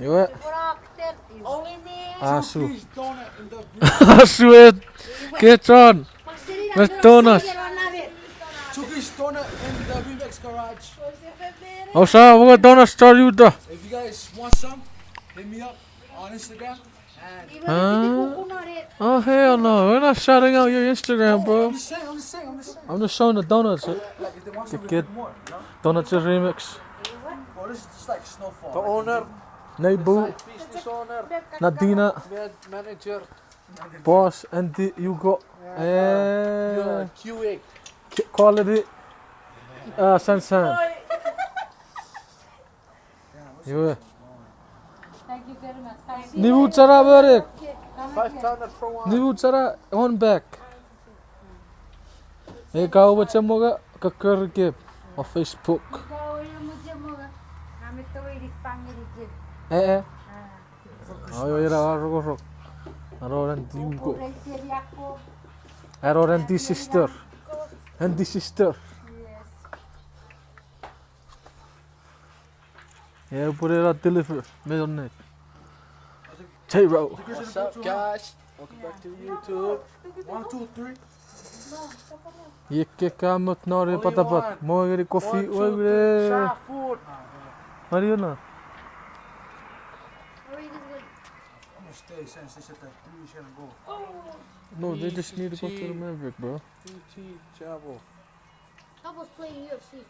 You what? Only me. Asu. Chuukese donut in the Asu it. Get on. McDonald's. Chuukese donut in the remix garage. Oh, so we're gonna start you the. If you guys want some, hit me up on Instagram. And Oh hell no, we're not shouting out your Instagram, bro. I'm just saying. I'm just showing the donuts. Like if they want some, we Kid. get more. You know? Donuts remix. Bro, this is just like snowfall. The owner, Nebu, business owner, Nadina, manager, boss, and you got QA. quality. San. You. Thank you very much. Nibu chara barek. 500 for one. Nibu chara on back. Hey, kau baca moga keker ke on Facebook. Eh. Oh ya ro. Aroran tiugo. Aroran di sister. And the sister. Yeah, put it out deliver. Middle neck. J-Ro. What's up, guys? Welcome back to YouTube. 1, 2, 3. Yekke kamot nore patapat. Mo gari coffee. 1, 2, 3. Oi Shah food. What do you know? I'm gonna stay since they said that 3 shouldn't go. No, they just need to go to the Maverick, bro. TT Chavo. I was playing UFC.